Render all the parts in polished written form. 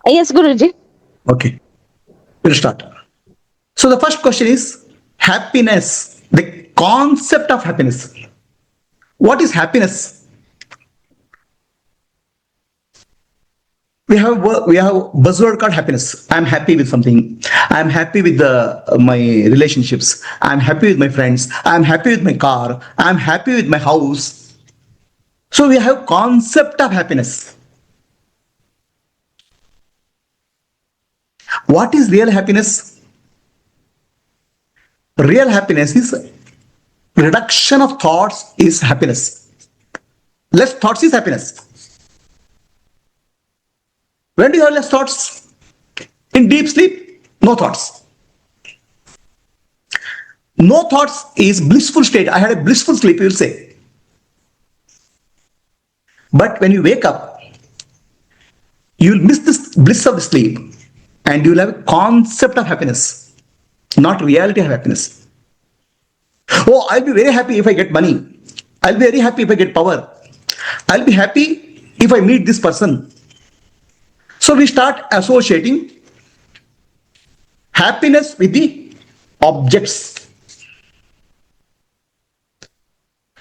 Yes, Guruji. Okay, we'll start. So the first question is happiness, the concept of happiness. What is happiness? We have buzzword called happiness. I'm happy with something. I'm happy with my relationships. I'm happy with my friends. I'm happy with my car. I'm happy with my house. So we have concept of happiness. What is real happiness? Real happiness is reduction of thoughts is happiness. Less thoughts is happiness. When do you have less thoughts? In deep sleep, no thoughts. No thoughts is blissful state. I had a blissful sleep, you will say. But when you wake up, you will miss this bliss of sleep and you will have a concept of happiness, not reality of happiness. Oh, I'll be very happy if I get money. I'll be very happy if I get power. I'll be happy if I meet this person. So we start associating happiness with the objects.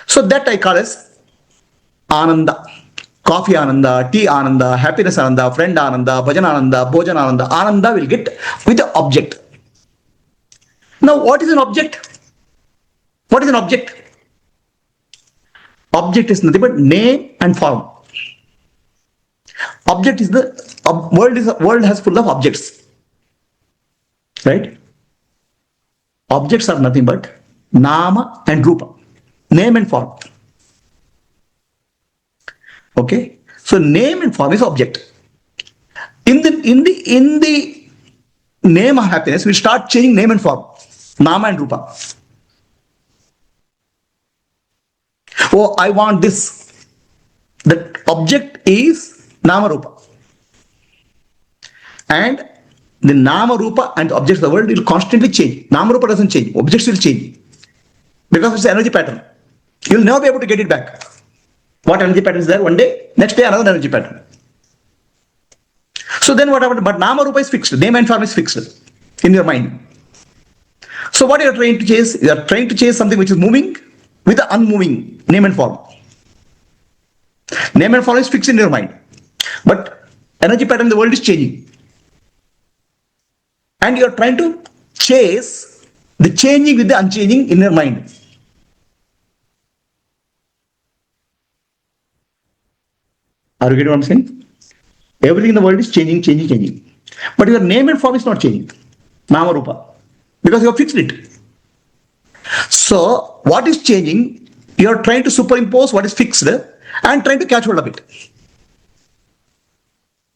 So that I call as Ananda. Coffee Ananda, tea Ananda, happiness Ananda, friend Ananda, bhajan Ananda, bhojan Ananda. Ananda will get with the object. Now, what is an object? What is an object? Object is nothing but name and form. Object is the world has full of objects, right? Objects are nothing but nama and rupa, name and form. Okay, so name and form is object. In the name of happiness, we start changing name and form, nama and rupa. Oh, I want this. The object is nama rupa, and the nama rupa and the objects of the world will constantly change. Nama rupa doesn't change, objects will change because it's an energy pattern. You'll never be able to get it back. What energy pattern is there? One day, next day another energy pattern. So then what happened? But nama rupa is fixed, name and form is fixed in your mind. So what you are trying to chase? You are trying to chase something which is moving with the unmoving name and form. Name and form is fixed in your mind, but energy pattern in the world is changing, and you are trying to chase the changing with the unchanging in your mind. Are you getting what I'm saying? Everything in the world is changing, changing, changing, but your name and form is not changing, nama rupa, because you have fixed it. So what is changing? You are trying to superimpose what is fixed and trying to catch hold of it.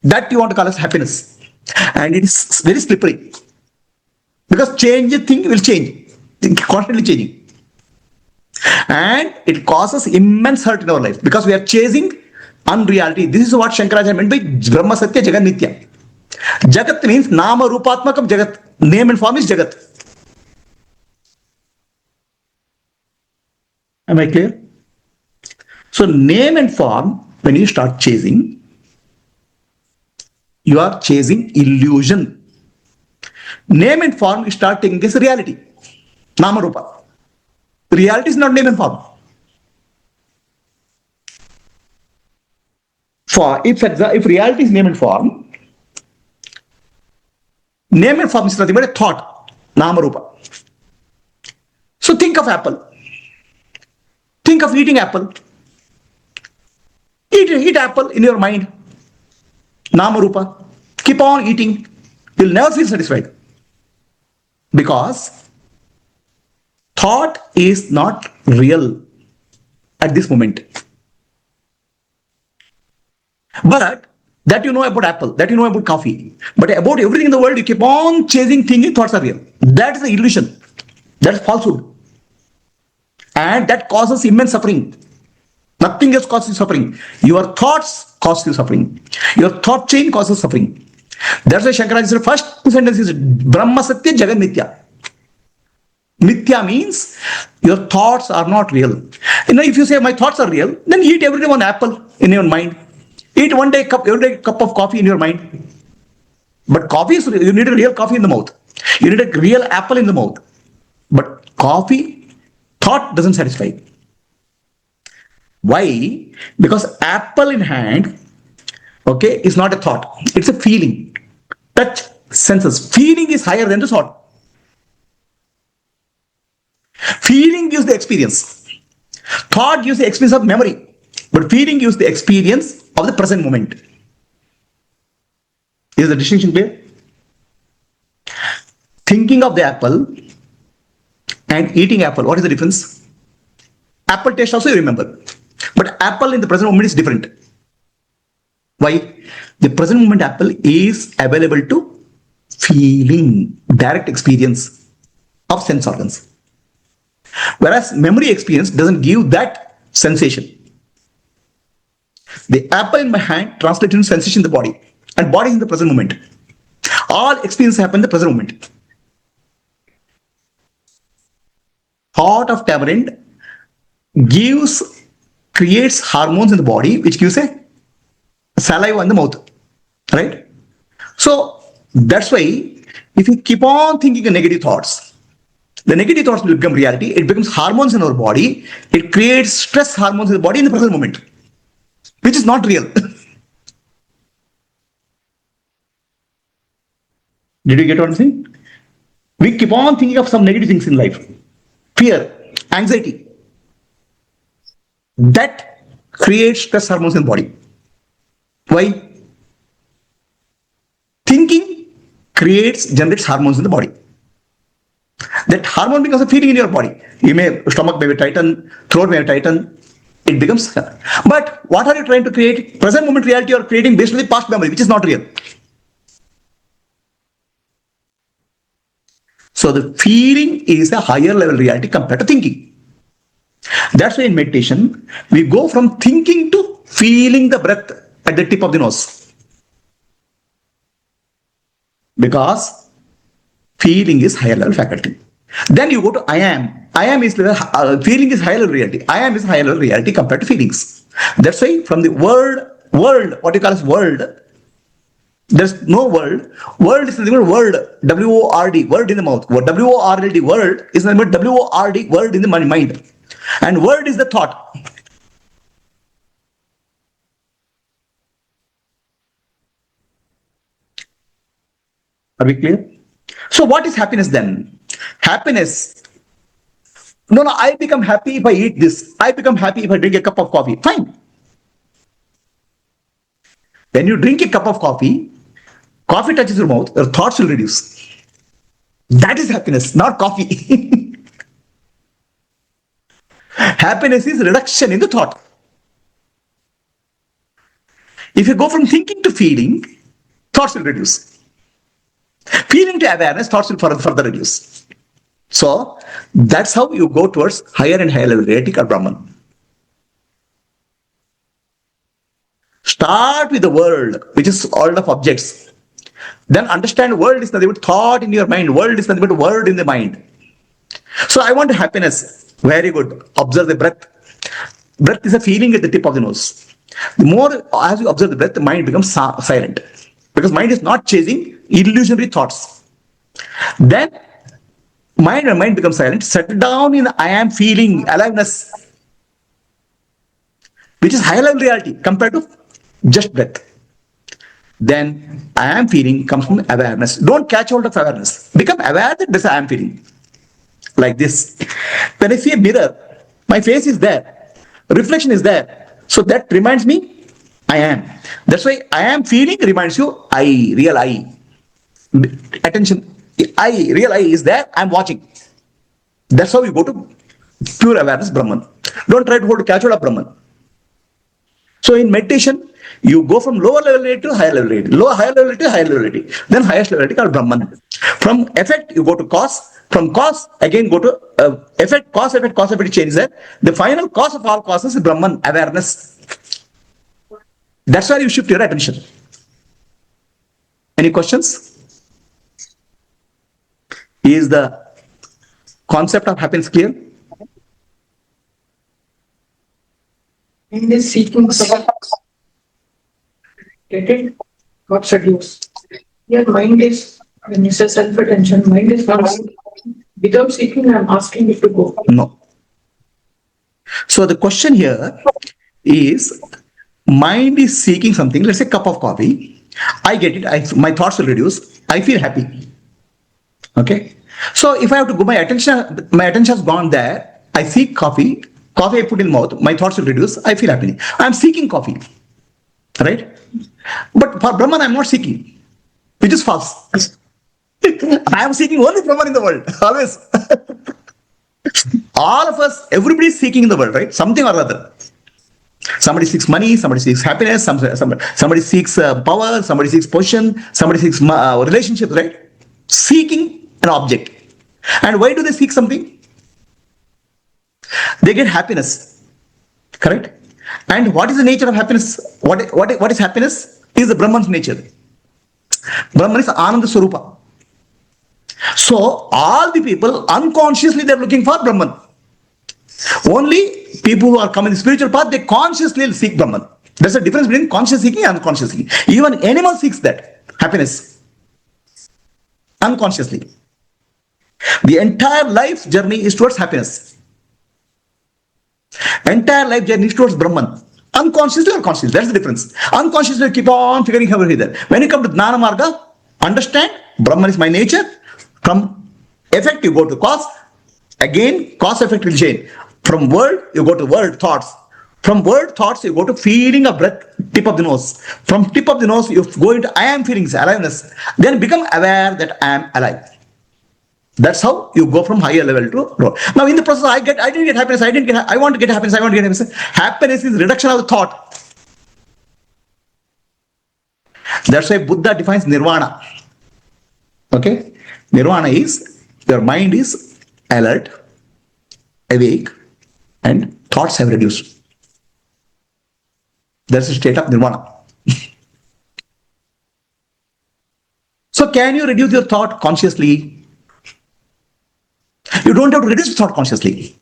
That you want to call as happiness, and it is very slippery because change thing will change, constantly changing, and it causes immense hurt in our life because we are chasing unreality. This is what Shankaracharya meant by Brahma Satya Jagat Nitya. Jagat means Nama Rupatmakam Jagat. Name and form is Jagat. Am I clear? So name and form, when you start chasing, you are chasing illusion. Name and form, you start taking this reality. Nama Rupa. Reality is not name and form. If reality is name and form is nothing but a thought, Nama Rupa. So think of apple. Think of eating apple. Eat apple in your mind. Nama Rupa. Keep on eating. You'll never feel satisfied. Because thought is not real at this moment. But that you know about apple, that you know about coffee, but about everything in the world, you keep on chasing thinking thoughts are real. That is the illusion. That is falsehood. And that causes immense suffering. Nothing else causes you suffering. Your thoughts cause you suffering. Your thought chain causes suffering. That's why Shankaracharya said first sentence is Brahma Satya Jagat Nitya. Nitya means your thoughts are not real. If you say my thoughts are real, then eat every day one apple in your mind. Eat every day cup of coffee in your mind. But coffee is, you need a real coffee in the mouth. You need a real apple in the mouth. But coffee, thought doesn't satisfy. Why? Because apple in hand, okay, is not a thought. It's a feeling. Touch, senses. Feeling is higher than the thought. Feeling gives the experience. Thought gives the experience of memory. But feeling gives the experience of the present moment. Is the distinction clear? Thinking of the apple and eating apple, what is the difference? Apple taste also you remember. But apple in the present moment is different. Why? The present moment apple is available to feeling, direct experience of sense organs. Whereas memory experience doesn't give that sensation. The apple in my hand translates into sensation in the body, and body is in the present moment. All experience happen in the present moment. Thought of tamarind creates hormones in the body, which gives a saliva in the mouth, right? So that's why if you keep on thinking of negative thoughts, the negative thoughts will become reality. It becomes hormones in our body. It creates stress hormones in the body in the present moment, which is not real. Did you get what I'm saying? We keep on thinking of some negative things in life. Fear, anxiety. That creates stress hormones in the body. Why? Thinking generates hormones in the body. That hormone becomes a feeling in your body. Stomach may be tightened, throat may be tightened. It becomes. But what are you trying to create? Present moment reality you are creating based on the past memory, which is not real. So the feeling is a higher level reality compared to thinking. That's why in meditation, we go from thinking to feeling the breath at the tip of the nose. Because feeling is higher level faculty. Then you go to I am. I am is feeling is higher level reality. I am is higher level reality compared to feelings. That's why from the world, what you call as world, there's no world. World is the word, W-O-R-D, word in the mouth. W-O-R-D, word is the W-O-R-D, word in the mind. And word is the thought. Are we clear? So what is happiness then? Happiness. No, I become happy if I eat this. I become happy if I drink a cup of coffee. Fine. When you drink a cup of coffee touches your mouth, your thoughts will reduce. That is happiness, not coffee. Happiness is reduction in the thought. If you go from thinking to feeling, thoughts will reduce. Feeling to awareness, thoughts will further reduce. So that's how you go towards higher and higher level reality or Brahman. Start with the world, which is all of objects. Then understand world is nothing but thought in your mind. World is nothing but word in the mind. So I want happiness. Very good. Observe the breath. Breath is a feeling at the tip of the nose. The more as you observe the breath, the mind becomes silent. Because mind is not chasing illusionary thoughts. Then when mind becomes silent, settle down in the I am feeling, aliveness, which is higher level reality compared to just breath. Then I am feeling comes from awareness. Don't catch hold of awareness. Become aware that this I am feeling. Like this. When I see a mirror, my face is there. Reflection is there. So that reminds me, I am. That's why I am feeling reminds you, I, real I. Attention. Real I is there, I'm watching. That's how you go to pure awareness, Brahman. Don't try to hold catch hold of Brahman. So in meditation, you go from lower level reality to higher level reality. Higher level reality to higher level reality. Then highest level reality called Brahman. From effect, you go to cause. From cause, again go to effect, cause effect changes there. The final cause of all causes is Brahman, awareness. That's where you shift your attention. Any questions? Is the concept of happiness clear? In this sequence of get it, what should use? Your mind is, when you say self-attention, mind is not seeking. Without seeking, I'm asking you to go. No. So the question here is, mind is seeking something, let's say cup of coffee. I get it, my thoughts will reduce, I feel happy. Okay. So if I have to go, my attention has gone there, I seek coffee, coffee I put in mouth, my thoughts will reduce, I feel happy. I'm seeking coffee. Right? But for Brahman, I'm not seeking, which is false. I am seeking only Brahman in the world, always. All of us, everybody is seeking in the world, right? Something or other. Somebody seeks money, somebody seeks happiness, somebody seeks power, somebody seeks position, somebody seeks relationships, right? Seeking an object. And why do they seek something? They get happiness, correct? And what is the nature of happiness? What is happiness? Is the Brahman's nature. Brahman is Ananda Swarupa. So all the people unconsciously they're looking for Brahman. Only people who are coming in the spiritual path, they consciously seek Brahman. There's a difference between conscious seeking and unconscious seeking. Even animal seeks that happiness unconsciously. The entire life journey is towards happiness. Entire life journey is towards Brahman. Unconsciously or consciously, that's the difference. Unconsciously, keep on figuring out there. When you come to Jnana Marga, understand Brahman is my nature. From effect, you go to cause. Again, cause effect will change. From word, you go to word thoughts. From word thoughts, you go to feeling of breath, tip of the nose. From tip of the nose, you go into I am feelings, aliveness. Then become aware that I am alive. That's how you go from higher level to lower. Now, in the process, I didn't get happiness. I want to get happiness. I want to get happiness. Happiness is reduction of the thought. That's why Buddha defines nirvana. Okay? Nirvana is your mind is alert, awake, and thoughts have reduced. That's the state of nirvana. So, can you reduce your thought consciously? You don't have to reduce thought consciously.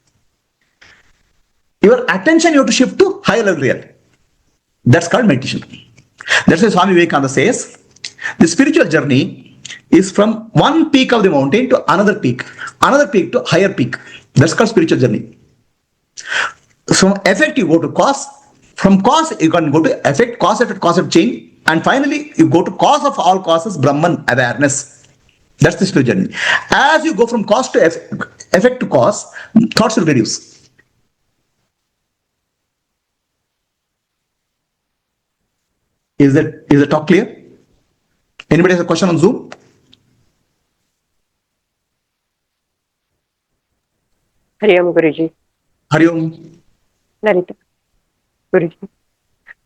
Your attention you have to shift to higher level reality. That's called meditation. That's why Swami Vivekananda says the spiritual journey is from one peak of the mountain to another peak to higher peak. That's called spiritual journey. From effect you go to cause. From cause you can go to effect, cause effect change, and finally you go to cause of all causes, Brahman awareness. That's the spiritual journey. As you go from cause to effect to cause, thoughts will reduce. Is the talk clear? Anybody has a question on Zoom? Hari Om Guruji. Hari Om. Narita. Guruji.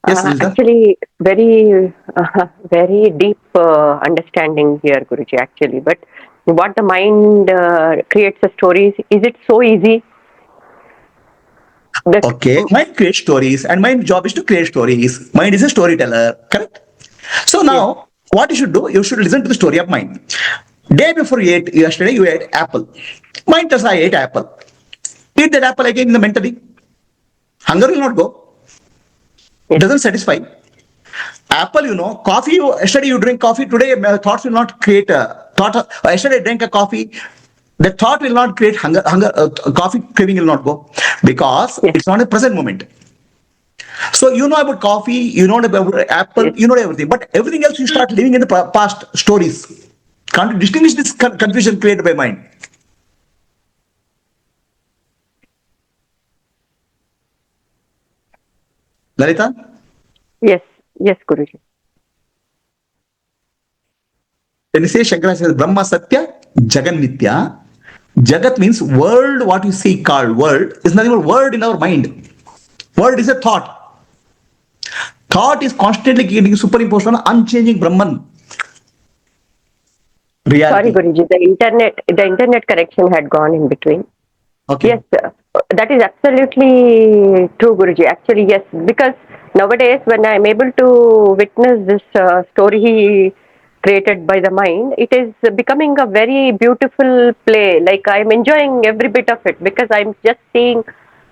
Yes, actually, very deep understanding here, Guruji, actually. But what the mind creates the stories, is it so easy? Okay, mind creates stories, and my job is to create stories. Mind is a storyteller, correct? So now, what you should do, you should listen to the story of mind. Day before yesterday you ate apple. Mind says, I ate apple. Eat that apple again mentally. Hunger will not go. It doesn't satisfy. Apple, coffee, yesterday you drink coffee, today thoughts will not create a thought. Yesterday I drank a coffee, the thought will not create hunger, coffee craving will not go because it's not a present moment. So you know about coffee, you know about apple, you know everything, but everything else you start living in the past stories. Can't you distinguish this confusion created by mind? Lalita? Yes, Guruji. When you say Shankara says Brahma Satya, Jagan Nitya, Jagat means world, what you see called world, is nothing but word in our mind. Word is a thought. Thought is constantly getting superimposed on unchanging Brahman. Reality. Sorry, Guruji, the internet connection had gone in between. Okay. Yes, that is absolutely true, Guruji. Actually, yes, because nowadays when I am able to witness this story created by the mind, it is becoming a very beautiful play. Like I am enjoying every bit of it because I am just seeing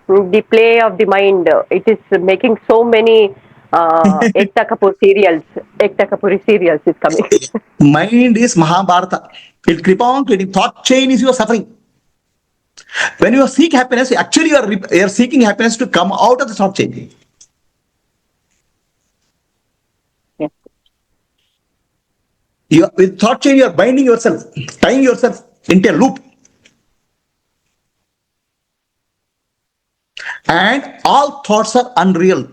the play of the mind. It is making so many Ekta Kapoor serials. Ekta Kapoor serials is coming. Mind is Mahabharata. It keep on creating. Thought chain is your suffering. When you seek happiness, actually you are seeking happiness to come out of the thought chain. Yes. With thought chain, you are binding yourself, tying yourself into a loop. And all thoughts are unreal.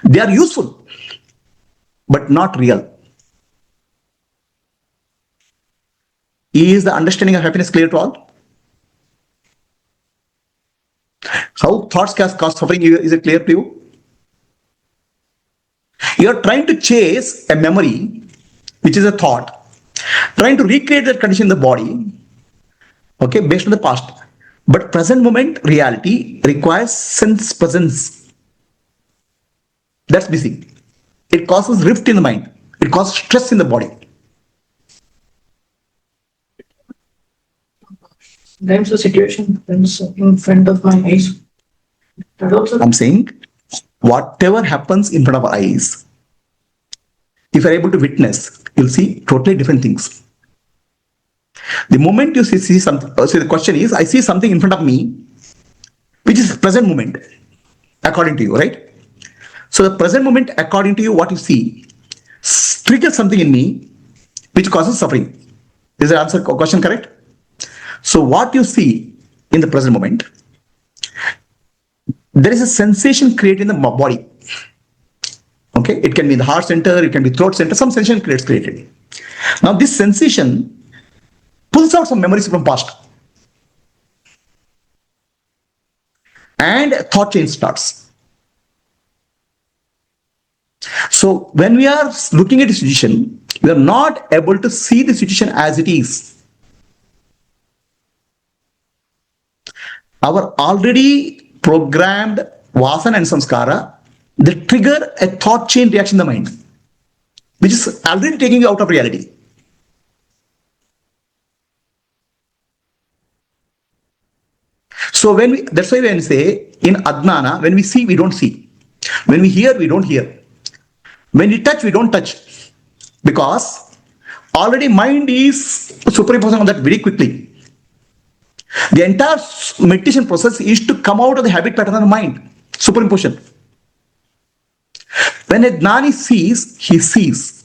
They are useful, but not real. Is the understanding of happiness clear to all? How thoughts cause suffering, is it clear to you? You are trying to chase a memory, which is a thought, trying to recreate that condition in the body, okay, based on the past. But present moment reality requires sense presence. That's missing. It causes rift in the mind. It causes stress in the body. Sometimes the situation happens in front of my eyes. That also I'm saying whatever happens in front of our eyes, if you're able to witness, you'll see totally different things. The moment you see something, so the question is, I see something in front of me, which is present moment, according to you, right? So the present moment, according to you, what you see, triggers something in me, which causes suffering. Is the answer question correct? So what you see in the present moment, there is a sensation created in the body. Okay, it can be in the heart center, it can be throat center, some sensation created. Now this sensation pulls out some memories from past. And thought chain starts. So when we are looking at the situation, we are not able to see the situation as it is. Our already programmed vasana and samskara, they trigger a thought chain reaction in the mind, which is already taking you out of reality. So that's why when we say in Adnana, when we see, we don't see. When we hear, we don't hear. When we touch, we don't touch. Because already mind is superimposing on that very quickly. The entire meditation process is to come out of the habit pattern of the mind. Superimposition. When a Jnani sees, he sees.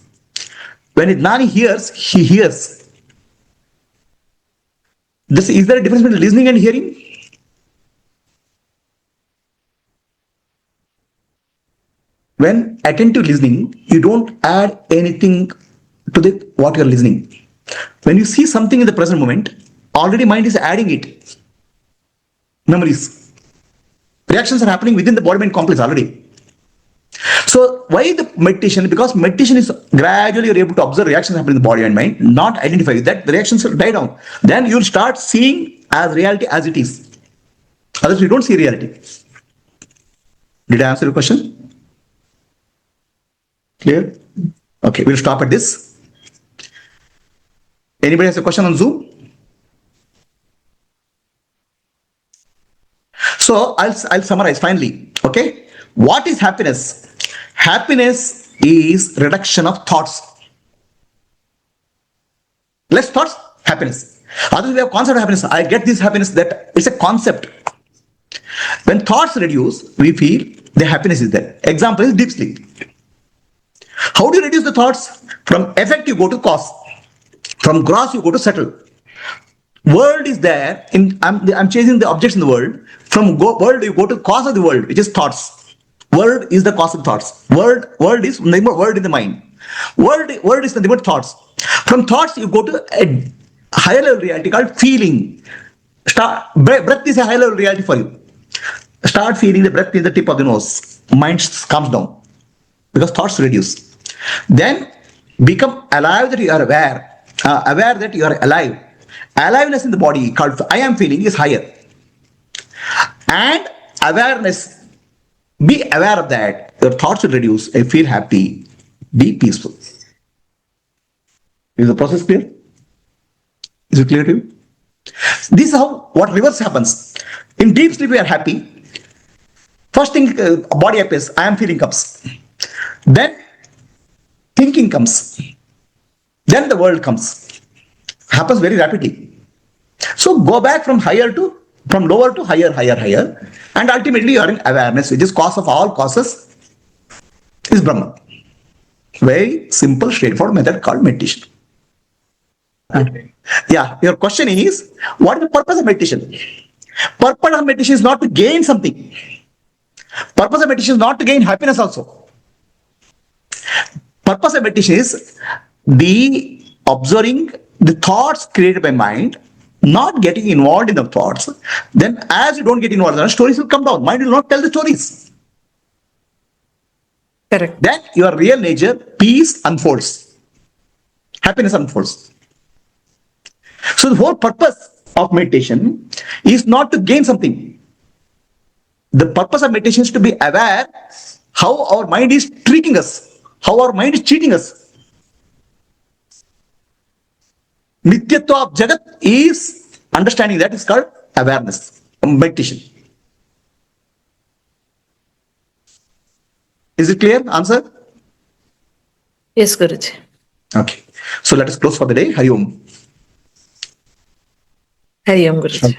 When a Jnani hears, he hears. Is there a difference between listening and hearing? When attentive listening, you don't add anything to what you're listening. When you see something in the present moment, already mind is adding it. Memories. Reactions are happening within the body-mind complex already. So why the meditation? Because meditation is gradually you're able to observe reactions happening in the body and mind, not identify that the reactions will die down. Then you'll start seeing as reality as it is. Otherwise you don't see reality. Did I answer your question? Clear? Okay, we'll stop at this. Anybody has a question on Zoom? So I'll summarize finally. Okay, what is happiness? Happiness is reduction of thoughts. Less thoughts, happiness. Otherwise, we have concept of happiness. I get this happiness, that it's a concept. When thoughts reduce, we feel the happiness is there. Example is deep sleep. How do you reduce the thoughts? From effect you go to cause. From gross you go to subtle. World is there. I'm chasing the objects in the world. From world you go to cause of the world, which is thoughts. World is the cause of thoughts. World is nothing but word in the mind. World is nothing but thoughts. From thoughts you go to a higher level reality called feeling. Breath is a higher level reality for you. Start feeling the breath in the tip of the nose. Mind comes down because thoughts reduce. Then become alive that you are aware. Aware that you are alive. Aliveness in the body called I am feeling is higher. And awareness, be aware of that. Your thoughts will reduce. I feel happy. Be peaceful. Is the process clear? Is it clear to you? This is how what reverse happens. In deep sleep we are happy. First thing, body appears, I am feeling comes. Then thinking comes. Then the world comes. Happens very rapidly. So go back from lower to higher, higher. And ultimately you are in awareness, which is cause of all causes is Brahman. Very simple, straightforward method called meditation. Yeah, your question is, what is the purpose of meditation? Purpose of meditation is not to gain something. Purpose of meditation is not to gain happiness also. Purpose of meditation is the observing the thoughts created by mind, not getting involved in the thoughts. Then as you don't get involved, the stories will come down. Mind will not tell the stories. Correct. Then your real nature, peace unfolds. Happiness unfolds. So the whole purpose of meditation is not to gain something. The purpose of meditation is to be aware how our mind is tricking us, how our mind is cheating us. Nityatva of Jagat is understanding, that is called awareness, meditation. Is it clear? Answer? Yes, Guruji. Okay. So let us close for the day. Hari Om. Hari Om, Guruji.